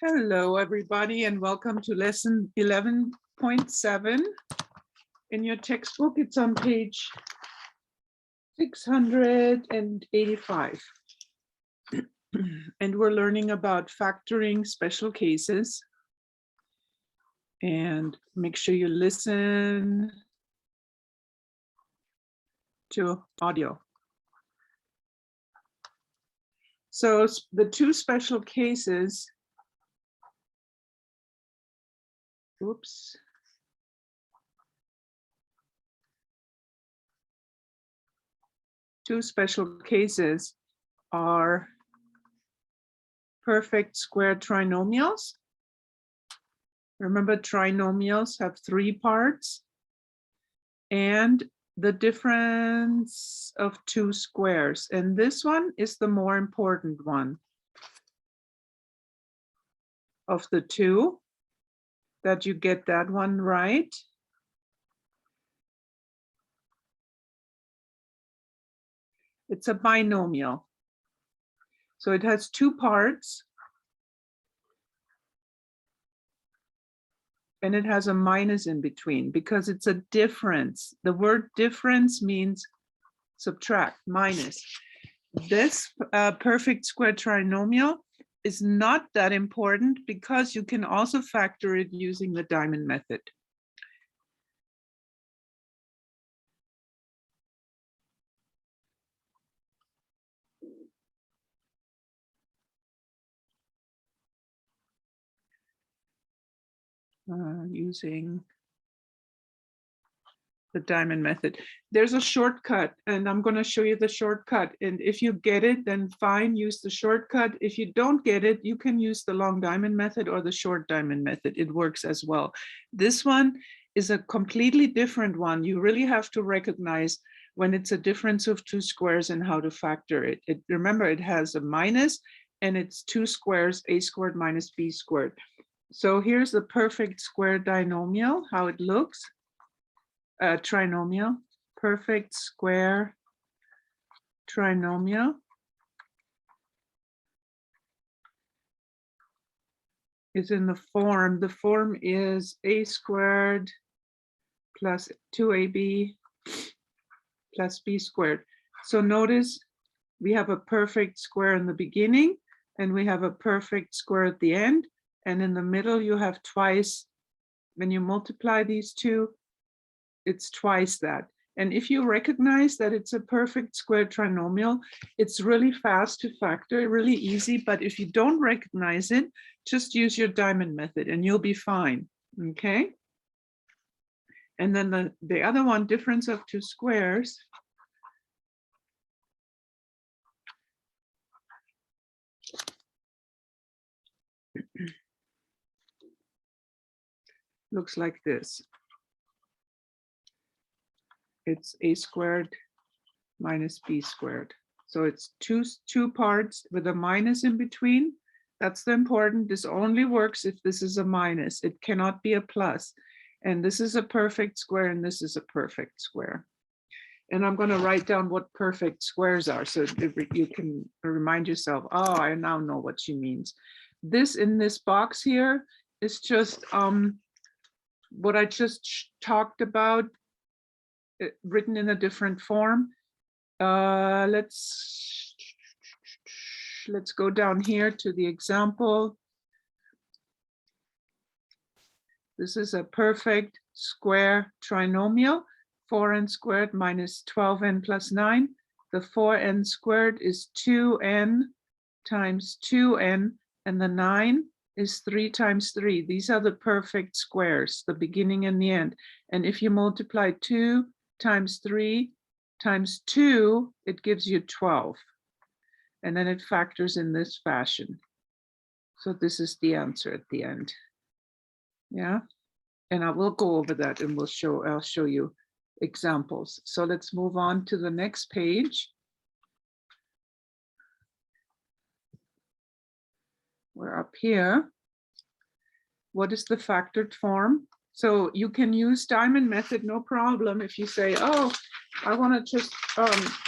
Hello, everybody, and welcome to lesson 11.7. In your textbook, it's on page 685. And we're learning about factoring special cases. And make sure you listen to audio. So the two special cases, oops. Two special cases are perfect square trinomials. Remember, trinomials have three parts, and the difference of two squares. And this one is the more important one of the two, that you get that one right. It's a binomial. So it has two parts. And it has a minus in between because it's a difference. The word difference means subtract, minus. This perfect square trinomial is not that important because you can also factor it using the diamond method. Using the diamond method. There's a shortcut, and I'm going to show you the shortcut. And if you get it, then fine, use the shortcut. If you don't get it, you can use the long diamond method or the short diamond method. It works as well. This one is a completely different one. You really have to recognize when it's a difference of two squares and how to factor it. Remember, it has a minus, and it's two squares, a squared minus b squared. So here's the perfect square binomial, how it looks. Trinomial, perfect square trinomial. Is in the form is a squared plus 2ab plus b squared. So notice we have a perfect square in the beginning, and we have a perfect square at the end. And in the middle, you have twice. When you multiply these two, it's twice that. And if you recognize that it's a perfect square trinomial, it's really fast to factor, really easy. But if you don't recognize it, just use your diamond method and you'll be fine, okay? And then the other one, difference of two squares. Looks like this. It's a squared minus b squared. So it's two parts with a minus in between. That's the important. This only works if this is a minus. It cannot be a plus. And this is a perfect square, and this is a perfect square. And I'm going to write down what perfect squares are so you can remind yourself, oh, I now know what she means. This in this box here is just what I just talked about, written in a different form. Let's go down here to the example. This is a perfect square trinomial, 4n squared minus 12n plus 9. The 4n squared is 2n times 2n, and the 9 is 3 times 3. These are the perfect squares, the beginning and the end. And if you multiply 2 times 3 times 2, it gives you 12. And then it factors in this fashion. So this is the answer at the end. Yeah. And I will go over that and I'll show you examples. So let's move on to the next page. We're up here. What is the factored form? So you can use diamond method, no problem. If you say, oh, I want to just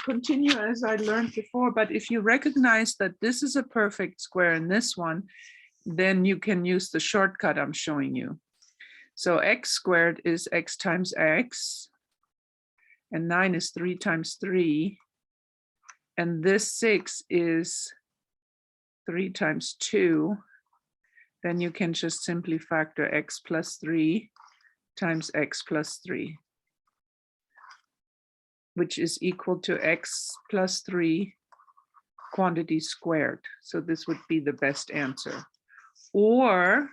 continue as I learned before. But if you recognize that this is a perfect square in this one, then you can use the shortcut I'm showing you. So x squared is x times x, and 9 is 3 times 3, and this 6 is 3 times 2. Then you can just simply factor x plus 3 times x plus 3, which is equal to x plus 3 quantity squared. So this would be the best answer. Or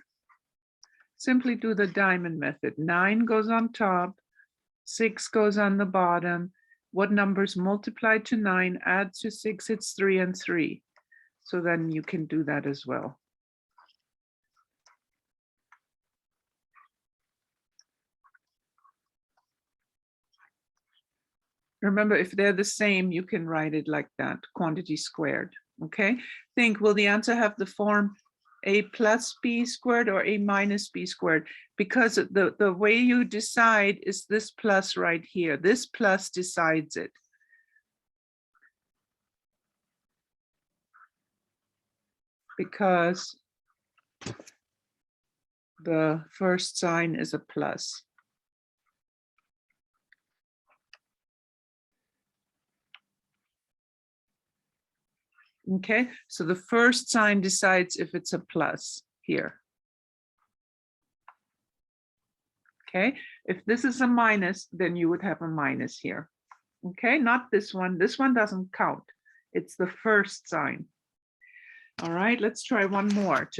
simply do the diamond method. 9 goes on top, 6 goes on the bottom. What numbers multiply to 9, add to 6, it's 3 and 3. So then you can do that as well. Remember, if they're the same, you can write it like that, quantity squared, okay? Think, will the answer have the form a plus b squared or a minus b squared? Because the way you decide is this plus right here. This plus decides it. Because the first sign is a plus. Okay, so the first sign decides if it's a plus here. Okay, if this is a minus, then you would have a minus here. Okay, not this one. This one doesn't count. It's the first sign. All right, let's try one more.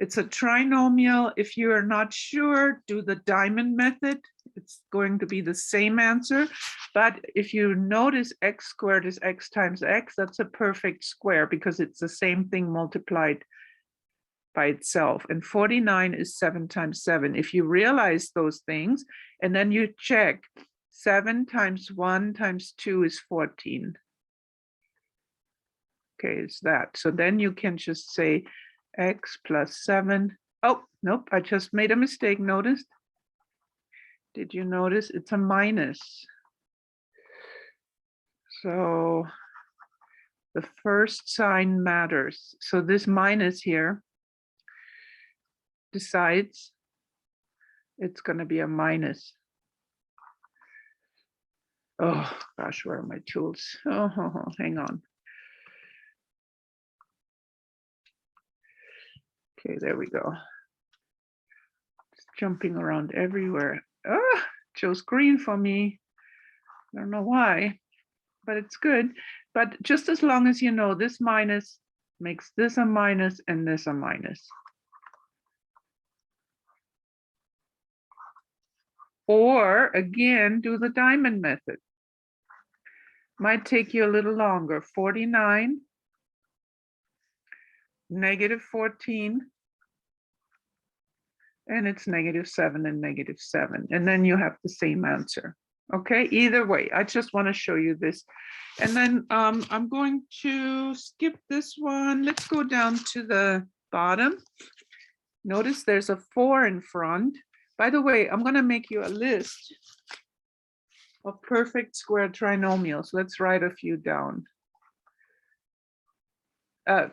It's a trinomial. If you are not sure, do the diamond method. It's going to be the same answer. But if you notice x squared is x times x, that's a perfect square because it's the same thing multiplied by itself. And 49 is 7 times 7. If you realize those things, and then you check, 7 times 1 times 2 is 14. Okay, it's that. So then you can just say x plus 7. Oh, nope, I just made a mistake. Noticed? Did you notice? It's a minus. So the first sign matters. So this minus here decides it's going to be a minus. Oh gosh, where are my tools? Oh, hang on. Okay, there we go. It's jumping around everywhere. Ah, chose green for me. I don't know why, but it's good. But just as long as you know this minus makes this a minus and this a minus. Or again, do the diamond method. Might take you a little longer. 49, negative 14, and it's negative 7 and negative 7. And then you have the same answer. Okay, either way, I just want to show you this. And then I'm going to skip this one. Let's go down to the bottom. Notice there's a 4 in front. By the way, I'm going to make you a list of perfect square trinomials. Let's write a few down.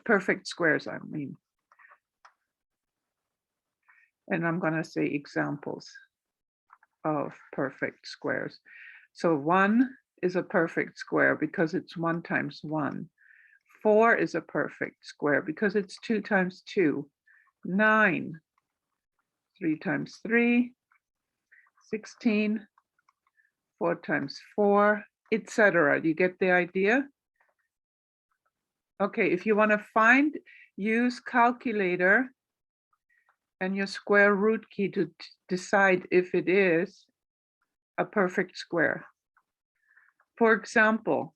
Perfect squares, I mean. And I'm going to say examples of perfect squares. So 1 is a perfect square because it's 1 times 1. 4 is a perfect square because it's 2 times 2. 9, 3 times 3, 16, 4 times 4, etc. You get the idea? Okay, if you want to find, use calculator and your square root key to decide if it is a perfect square. For example,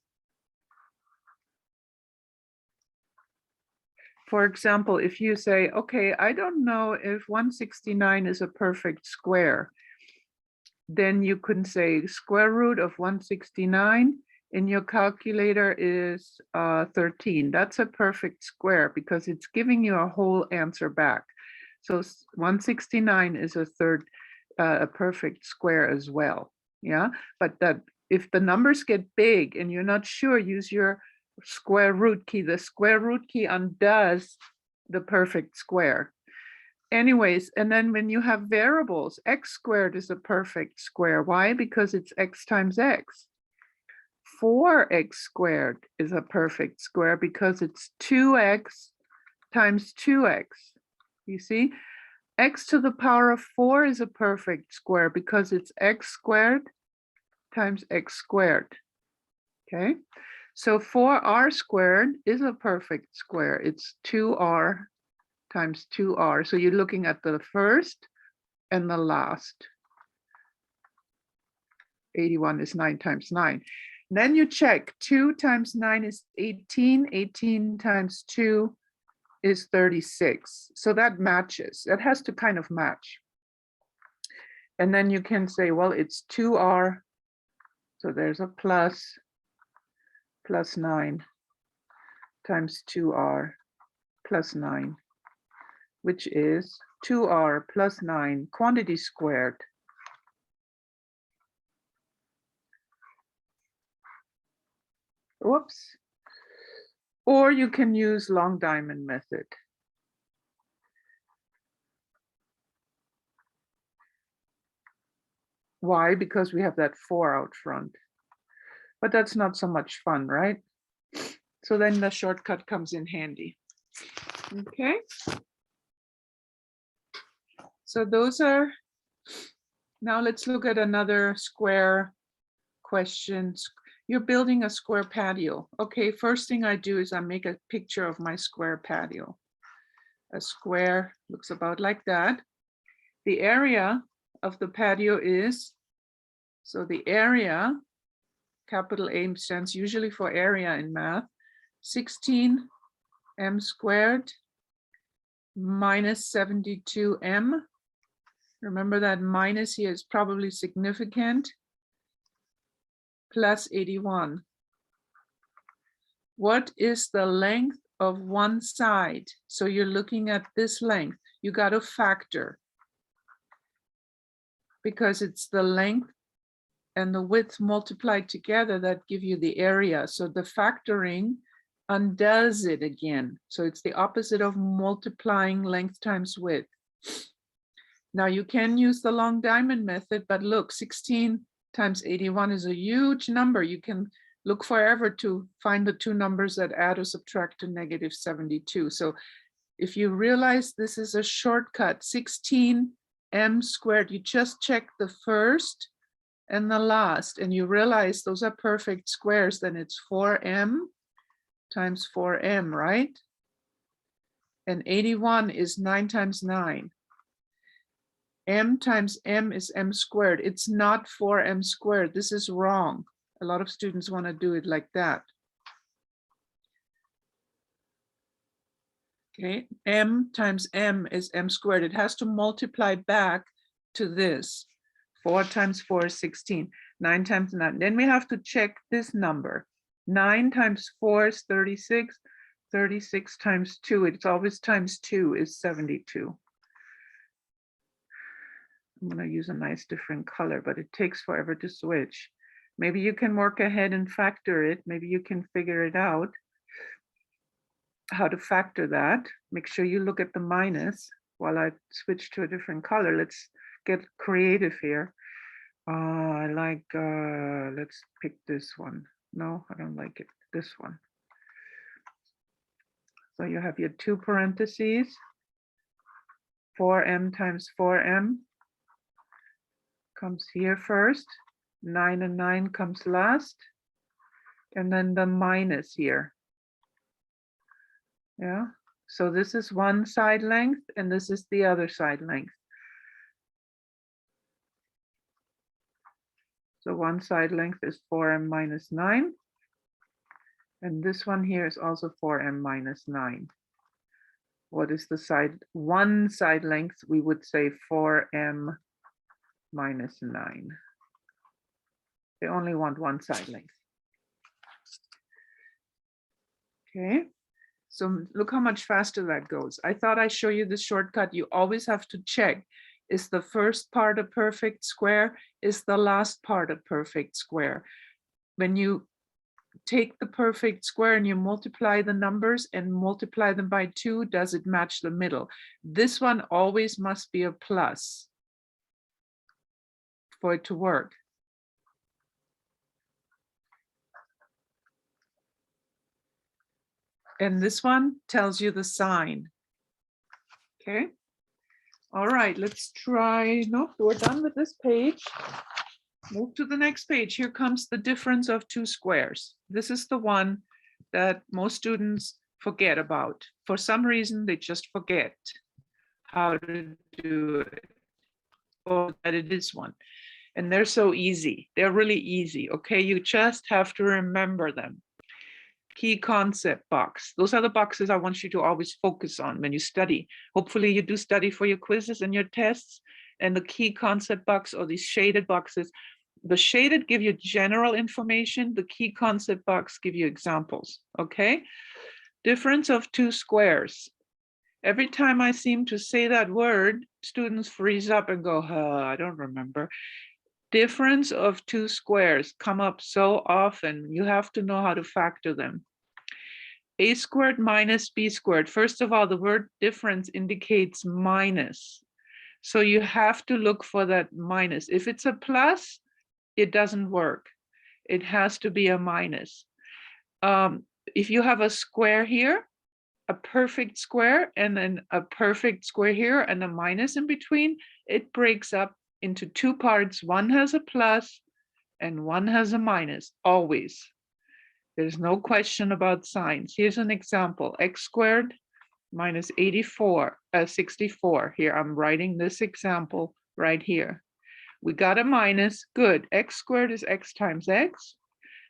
if you say, okay, I don't know if 169 is a perfect square, then you can say square root of 169 in your calculator is 13. That's a perfect square because it's giving you a whole answer back. So 169 is a perfect square as well. Yeah, but that if the numbers get big and you're not sure, use your square root key. The square root key undoes the perfect square. Anyways, and then when you have variables, x squared is a perfect square. Why? Because it's x times x. 4x squared is a perfect square because it's 2x times 2x. You see, x to the power of 4 is a perfect square because it's x squared times x squared. Okay, so 4r squared is a perfect square. It's 2r times 2r. So you're looking at the first and the last. 81 is 9 times 9. Then you check 2 times 9 is 18. 18 times 2 is 36. So that matches. That has to kind of match. And then you can say, well, it's 2r. So there's a plus 9 times 2r plus 9, which is 2r plus 9 quantity squared. Whoops. Or you can use long diamond method. Why? Because we have that 4 out front. But that's not so much fun, right? So then the shortcut comes in handy. Okay. So those are, now let's look at another square question. You're building a square patio. Okay, first thing I do is I make a picture of my square patio. A square looks about like that. The area of the patio is, so the area, capital A stands usually for area in math, 16 m squared minus 72m. Remember that minus here is probably significant, plus 81. What is the length of one side? So you're looking at this length. You got to factor because it's the length and the width multiplied together that give you the area. So the factoring undoes it again. So it's the opposite of multiplying length times width. Now you can use the long diamond method, but look, 16 times 81 is a huge number. You can look forever to find the two numbers that add or subtract to negative 72. So if you realize this is a shortcut, 16m squared, you just check the first and the last, and you realize those are perfect squares, then it's 4m times 4m, right? And 81 is 9 times 9. M times m is m squared. It's not 4m squared. This is wrong. A lot of students want to do it like that. Okay, m times m is m squared. It has to multiply back to this. 4 times 4 is 16. 9 times 9. Then we have to check this number. 9 times 4 is 36. 36 times 2, it's always times 2, is 72. I'm going to use a nice different color, but it takes forever to switch. Maybe you can work ahead and factor it. Maybe you can figure it out, how to factor that. Make sure you look at the minus while I switch to a different color. Let's get creative here. I like, let's pick this one. No, I don't like it. This one. So you have your two parentheses, 4m times 4m comes here first, 9 and 9 comes last, and then the minus here. Yeah, so this is one side length and this is the other side length. So one side length is 4m minus 9. And this one here is also 4m minus 9. What is the side? One side length, we would say 4m minus 9. They only want one side length. Okay, so look how much faster that goes. I thought I'd show you the shortcut. You always have to check. Is the first part a perfect square? Is the last part a perfect square? When you take the perfect square and you multiply the numbers and multiply them by 2, does it match the middle? This one always must be a plus for it to work. And this one tells you the sign. Okay. All right, let's try. Nope, we're done with this page. Move to the next page. Here comes the difference of two squares. This is the one that most students forget about. For some reason, they just forget how to do it, or that it is one. And they're so easy. They're really easy, okay? You just have to remember them. Key concept box. Those are the boxes I want you to always focus on when you study. Hopefully you do study for your quizzes and your tests. And the key concept box, or these shaded boxes, the shaded give you general information. The key concept box give you examples, okay? Difference of two squares. Every time I seem to say that word, students freeze up and go, I don't remember. Difference of two squares come up so often. You have to know how to factor them. A squared minus b squared. First of all, the word difference indicates minus. So you have to look for that minus. If it's a plus, it doesn't work. It has to be a minus. If you have a square here, a perfect square, and then a perfect square here and a minus in between, it breaks up into two parts. One has a plus and one has a minus, always. There's no question about signs. Here's an example. X squared minus 64. Here, I'm writing this example right here. We got a minus, good. X squared is x times x.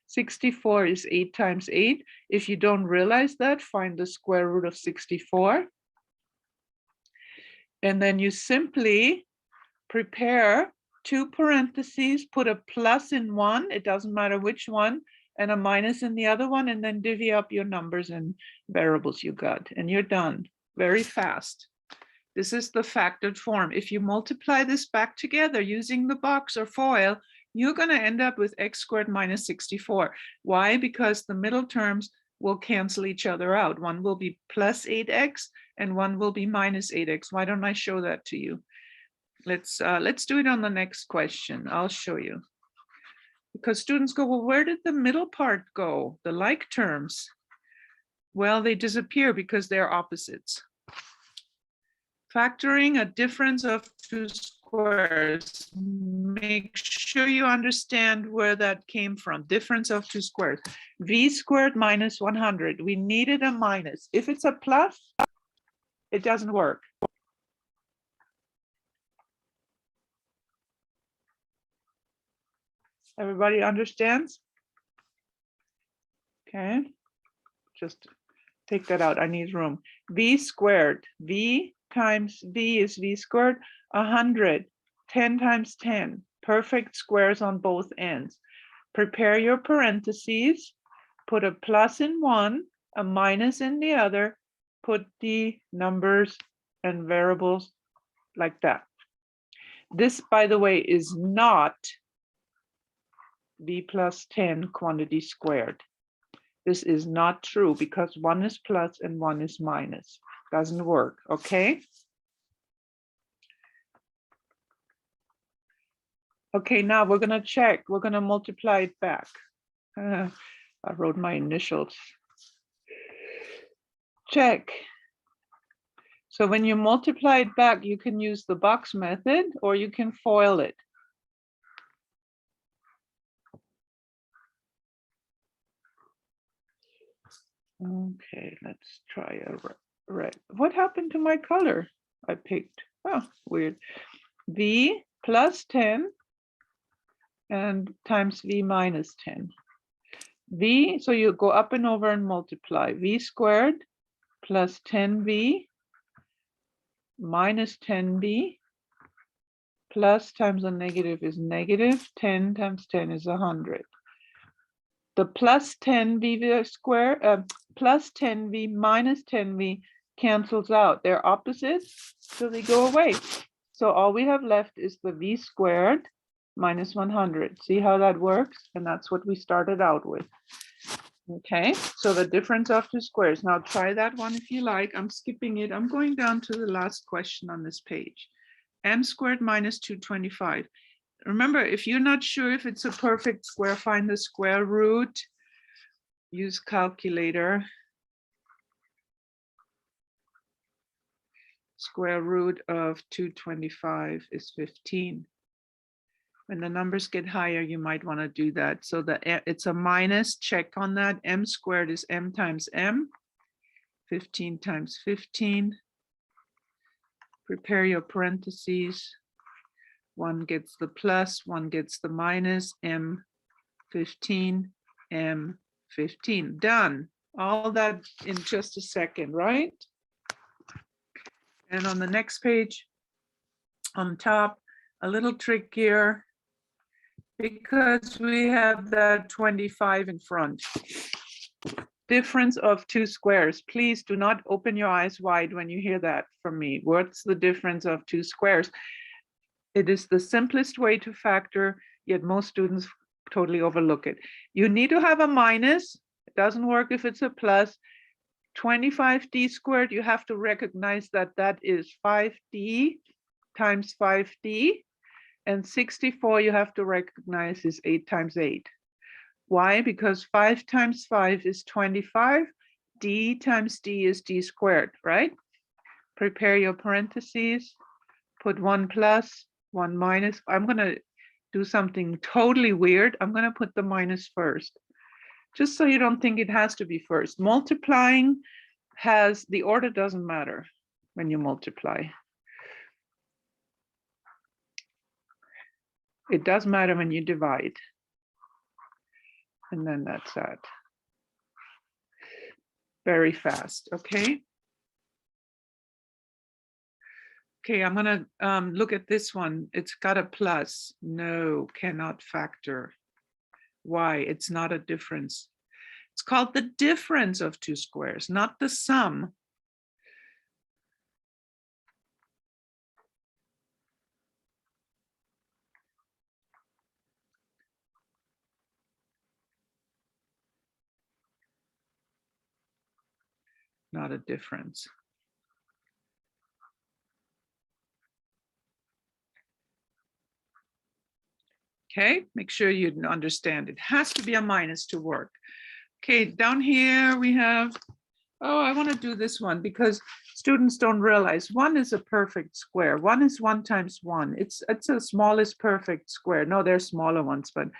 64 is 8 times 8. If you don't realize that, find the square root of 64. And then you simply prepare two parentheses, put a plus in one, it doesn't matter which one, and a minus in the other one, and then divvy up your numbers and variables you got, and you're done. Very fast. This is the factored form. If you multiply this back together using the box or FOIL, you're going to end up with x squared minus 64. Why? Because the middle terms will cancel each other out. One will be plus 8x and one will be minus 8x. Why don't I show that to you? Let's do it on the next question. I'll show you. Because students go, well, where did the middle part go? The like terms. Well, they disappear because they're opposites. Factoring a difference of two squares. Make sure you understand where that came from. Difference of two squares. V squared minus 100. We needed a minus. If it's a plus, it doesn't work. Everybody understands? Okay, just take that out. I need room. V squared. V times V is V squared. 100. 10 times 10. Perfect squares on both ends. Prepare your parentheses. Put a plus in one, a minus in the other. Put the numbers and variables like that. This, by the way, is not V plus 10 quantity squared. This is not true because one is plus and one is minus. Doesn't work, okay? Okay, now we're gonna check. We're gonna multiply it back. I wrote my initials. Check. So when you multiply it back, you can use the box method or you can FOIL it. Okay, let's try a red. What happened to my color I picked? Oh, weird. V plus 10 and times V minus 10. V, so you go up and over and multiply. V squared plus 10V minus 10V plus times a negative is negative. 10 times 10 is 100. The plus 10V square, plus 10V minus 10V cancels out. They're opposites, so they go away. So all we have left is the V squared minus 100. See how that works? And that's what we started out with. Okay, so the difference of two squares. Now try that one if you like. I'm skipping it. I'm going down to the last question on this page. M squared minus 225. Remember, if you're not sure if it's a perfect square, find the square root. Use calculator. Square root of 225 is 15. When the numbers get higher, you might want to do that. So it's a minus, check on that. M squared is M times M. 15 times 15. Prepare your parentheses. One gets the plus, one gets the minus. M 15, M 15. Done. All that in just a second, right? And on the next page, on top, a little trick here, because we have that 25 in front. Difference of two squares. Please do not open your eyes wide when you hear that from me. What's the difference of two squares? It is the simplest way to factor, yet most students totally overlook it. You need to have a minus. It doesn't work if it's a plus. 25d squared, you have to recognize that that is 5d times 5d. And 64, you have to recognize is 8 times 8. Why? Because 5 times 5 is 25. D times d is d squared, right? Prepare your parentheses. Put 1 plus, 1 minus. I'm going to do something totally weird. I'm going to put the minus first, just so you don't think it has to be first. Multiplying has, the order doesn't matter when you multiply. It does matter when you divide. And then that's that. Very fast, okay? Okay, I'm gonna look at this one. It's got a plus. No, cannot factor. Why? It's not a difference. It's called the difference of two squares, not the sum. Not a difference. Okay, make sure you understand. It has to be a minus to work. Okay, down here we have, oh, I want to do this one because students don't realize 1 is a perfect square. 1 is 1 times 1. It's the smallest perfect square. No, there's smaller ones, but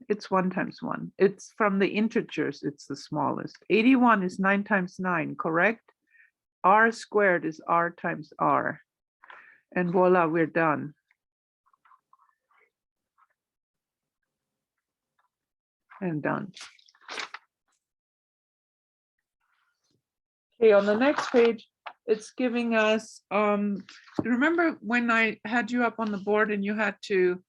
it's 1 times 1. It's from the integers, it's the smallest. 81 is 9 times 9, correct? R squared is R times R. And voila, we're done. And done. Okay, on the next page, it's giving us, remember when I had you up on the board and you had to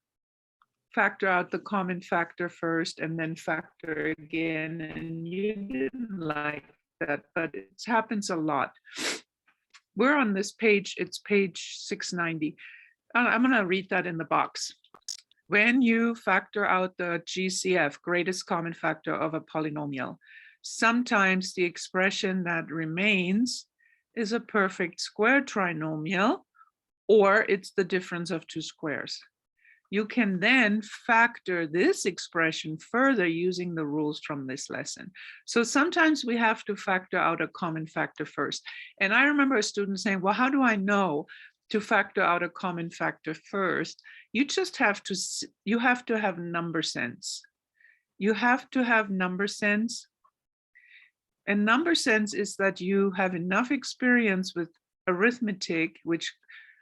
factor out the common factor first and then factor again, and you didn't like that, but it happens a lot. We're on this page, it's page 690. I'm gonna read that in the box. When you factor out the GCF, greatest common factor of a polynomial, sometimes the expression that remains is a perfect square trinomial, or it's the difference of two squares. You can then factor this expression further using the rules from this lesson. So sometimes we have to factor out a common factor first. And I remember a student saying, well, how do I know to factor out a common factor first? You just have to, you have to have number sense. You have to have number sense. And number sense is that you have enough experience with arithmetic, which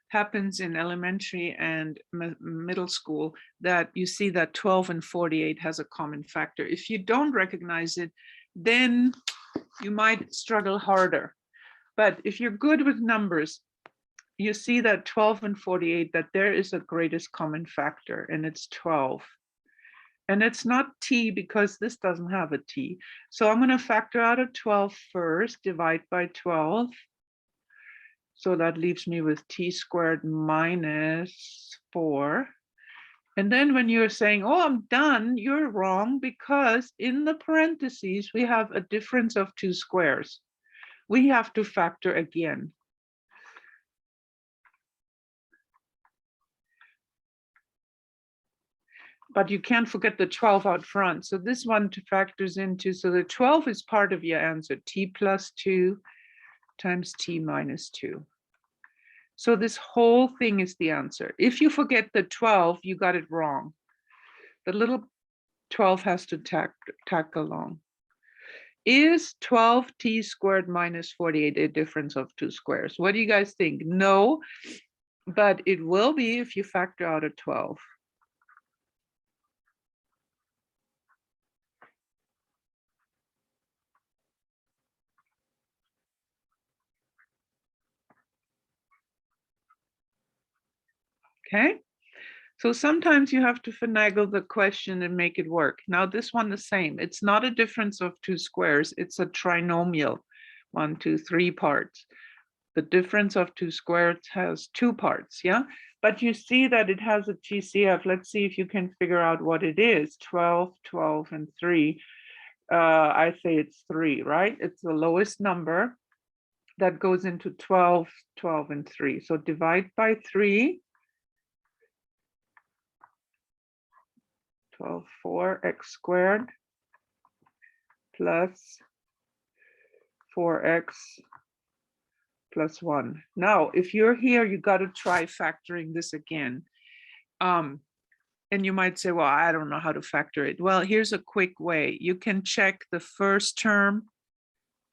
happens in elementary and middle school, that you see that 12 and 48 has a common factor. If you don't recognize it, then you might struggle harder. But if you're good with numbers, you see that 12 and 48, that there is a greatest common factor, and it's 12. And it's not t because this doesn't have a t. So I'm going to factor out a 12 first, divide by 12. So that leaves me with t squared minus 4. And then when you're saying, oh, I'm done, you're wrong, because in the parentheses, we have a difference of two squares. We have to factor again. But you can't forget the 12 out front. So this one factors into, so the 12 is part of your answer, t plus 2 times t minus 2. So this whole thing is the answer. If you forget the 12, you got it wrong. The little 12 has to tack along. Is 12t squared minus 48 a difference of two squares? What do you guys think? No, but it will be if you factor out a 12. Okay, so sometimes you have to finagle the question and make it work. Now this one the same. It's not a difference of two squares. It's a trinomial, 1, 2, 3 parts. The difference of two squares has two parts, yeah? But you see that it has a GCF. Let's see if you can figure out what it is. 12, 12, and 3. I say it's 3, right? It's the lowest number that goes into 12, 12, and 3. So divide by 3. 12, 4x squared plus 4x plus 1. Now, if you're here, you got to try factoring this again. And you might say, well, I don't know how to factor it. Well, here's a quick way. You can check the first term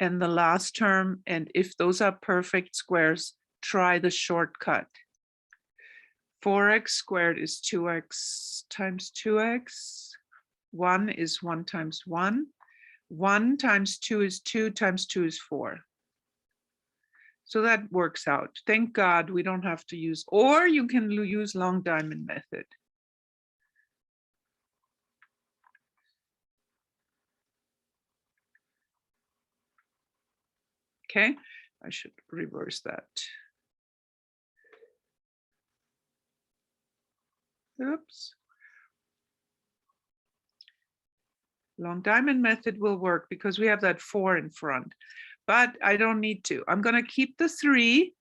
and the last term. And if those are perfect squares, try the shortcut. 4x squared is 2x times 2x. 1 is 1 times 1. 1 times 2 is 2 times 2 is 4. So that works out. Thank God we don't have to use, or you can use long diamond method. Okay, I should reverse that. Oops. Long diamond method will work because we have that 4 in front, but I don't need to. I'm going to keep the 3.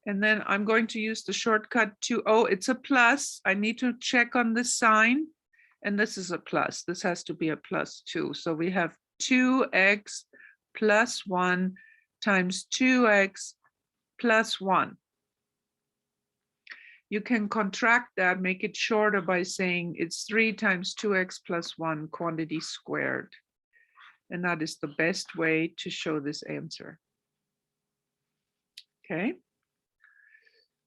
And then I'm going to use the shortcut to, oh, it's a plus. I need to check on the sign. And this is a plus. This has to be a plus 2. So we have 2x plus 1 times 2x plus 1. You can contract that, make it shorter by saying it's 3 times 2x plus 1 quantity squared. And that is the best way to show this answer. Okay.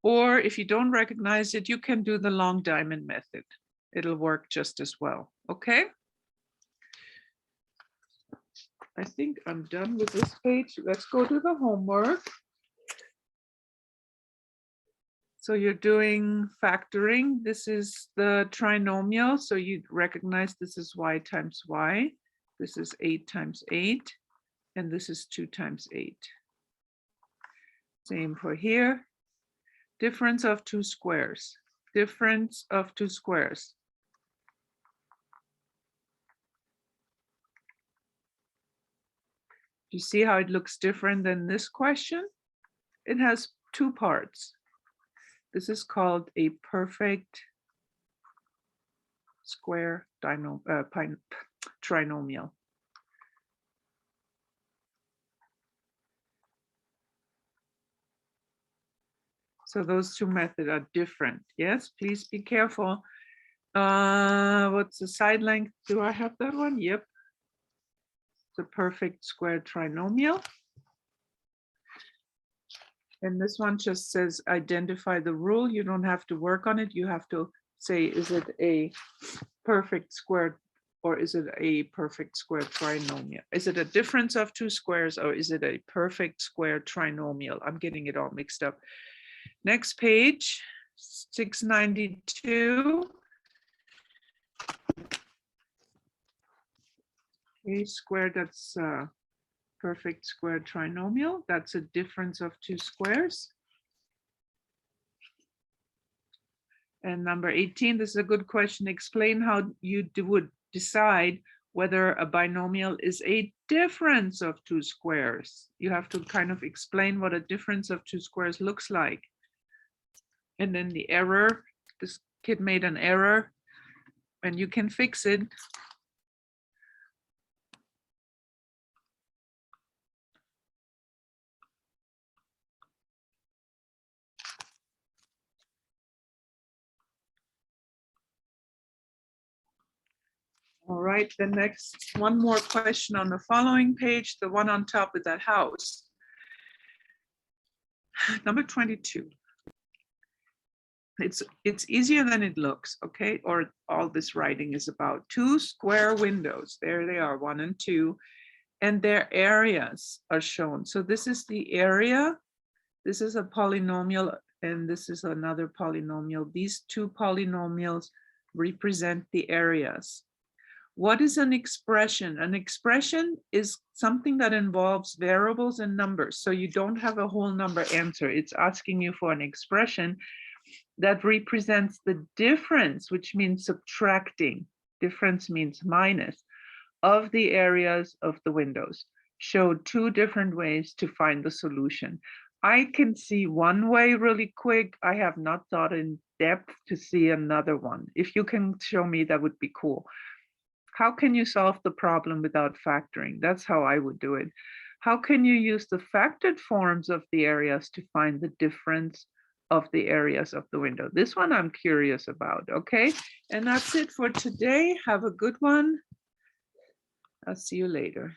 Or if you don't recognize it, you can do the long diamond method. It'll work just as well. Okay. I think I'm done with this page. Let's go to the homework. So you're doing factoring. This is the trinomial. So you recognize this is y times y. This is 8 times 8. And this is 2 times 8. Same for here. Difference of two squares. Difference of two squares. You see how it looks different than this question? It has two parts. This is called a perfect square trinomial. So those two methods are different. Yes, please be careful. What's the side length? Do I have that one? Yep. The perfect square trinomial. And this one just says identify the rule. You don't have to work on it. You have to say, is it a perfect square or is it a perfect square trinomial? Is it a difference of two squares or is it a perfect square trinomial? I'm getting it all mixed up. Next page, 692. A squared, that's perfect square trinomial. That's a difference of two squares. And number 18, this is a good question. Explain how you would decide whether a binomial is a difference of two squares. You have to kind of explain what a difference of two squares looks like. And then the error, this kid made an error, and you can fix it. All right, the next, one more question on the following page, the one on top of that house. Number 22. It's easier than it looks, okay? Or all this writing is about. Two square windows, there they are, 1 and 2, and their areas are shown. So this is the area, this is a polynomial, and this is another polynomial. These two polynomials represent the areas. What is an expression? An expression is something that involves variables and numbers. So you don't have a whole number answer. It's asking you for an expression that represents the difference, which means subtracting. Difference means minus, of the areas of the windows. Show two different ways to find the solution. I can see one way really quick. I have not thought in depth to see another one. If you can show me, that would be cool. How can you solve the problem without factoring? That's how I would do it. How can you use the factored forms of the areas to find the difference of the areas of the window? This one I'm curious about, okay? And that's it for today. Have a good one. I'll see you later.